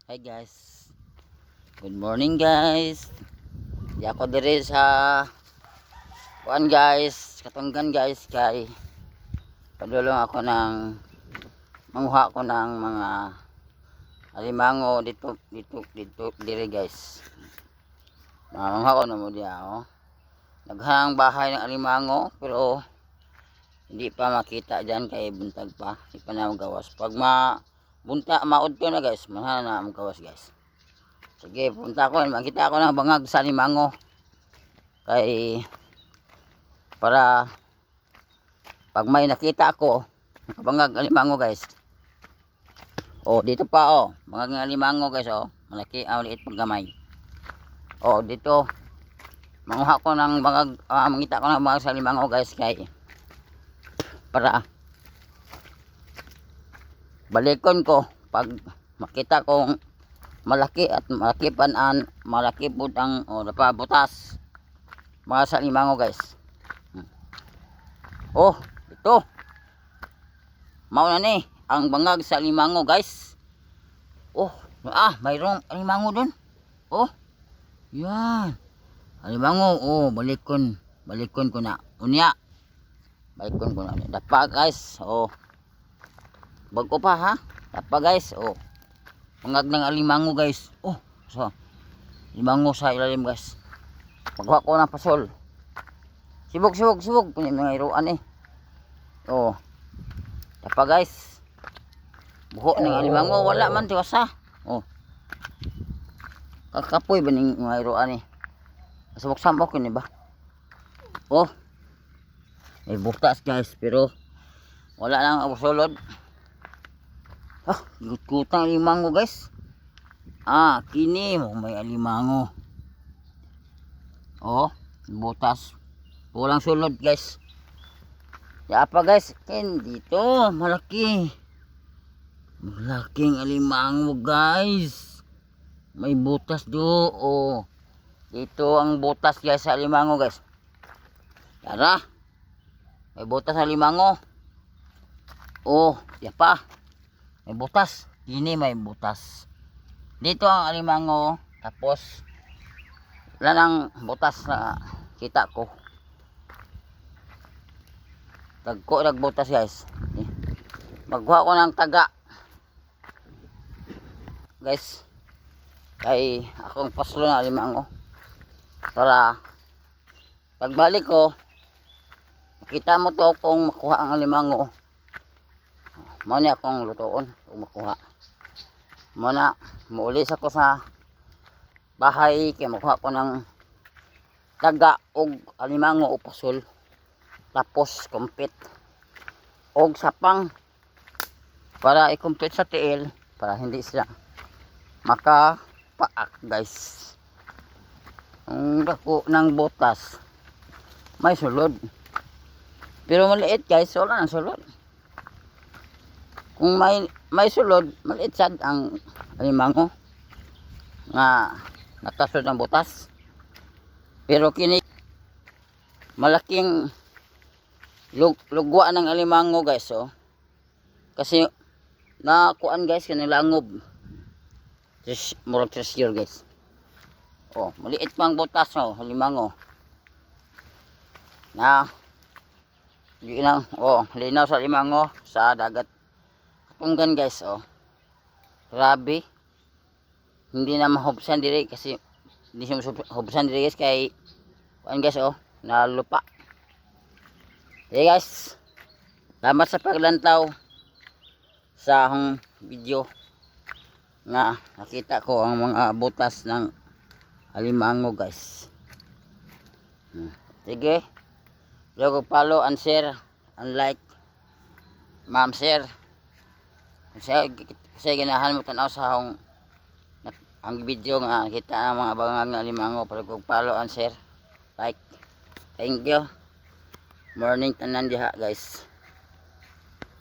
Hi guys. Good morning guys. Di ako diri sa kuan guys, Katunggan guys kay padulong ako ng manguha ko ng mga alimango dito diri guys. Manguha ko na mo diya Naghang bahay ng alimango pero hindi pa makita diyan kay buntag pa. Hindi pa na magawas. Pag maud ko na guys, mahal na magawas guys. Sige, punta ko, makita ako ng bangag sa alimango. Kay para pag may nakita ako, bangag alimango guys. Dito pa bangag ng alimango guys malaki, maliit pag gamay. Dito manguha ko ng bangag, mangita ko ng bangag sa alimango guys kay para balikon ko pag makita kong malaki at malaki po ang napabutas mga sa alimango guys. Ito mao na ni ang bangag sa alimango guys. Mayroong alimango dun. Yan alimango. Balikon ko na unya. Balikon ko na dapa guys. Bago pa ha dapa guys. Bangag ng alimango guys. Alimango sa ilalim guys. Pagkuha ko ng pasol. Sibog. Punya mga iruan Dapa guys. Buho ng alimango. Wala man tiwasa. Kakapoy ba ng mga iruan Sabok-sabok yun ba? May butas guys. Pero wala lang ako sulod. Gutang alimango guys. Kini may alimango. Butas. Walang sulod guys. Apa guys? Dito malaking alimango guys. May butas do. Dito ang butas guys sa alimango guys. Tara. May butas sa alimango. Pa. May butas. Ini may butas. Dito ang alimango. Tapos wala nang butas na kita ko. Nagbutas guys. Magkuha ko ng taga. Guys. Kay akong paslo na alimango. Para pagbalik ko makita mo to kung makuha ang alimango. Muna akong lutoon kung makuha. Muna muulis ako sa bahay kaya makuha ko ng taga o alimango o pasol. Tapos kumpit o sapang para ikumpit sa tiil para hindi sila makapaak guys. Ang dako ng butas may sulod pero maliit guys. Wala nang sulod. Kung may sulod maliit sad ang alimango nga natasod ng butas. Pero kini malaking lugwa ng alimango guys kasi nakuan guys kanilangob. Murag 3 year guys. Maliit pang butas alimango na linaw sa alimango sa dagat Katunggan guys. Grabe. Hindi na mahubsan diri kasi hindi siya mahubsan diri guys kay guys na lupa. Okay guys. Salamat sa paglantaw sa akong video nga nakita ko ang mga butas ng alimango guys. Sige. Huwag follow and share and like. Ma'am share. Kasi ganahan mo tanaw sa akong ang video nga kita ang mga bangag ng alimango. Pero kung follow and share like. Thank you. Morning tanan diha guys.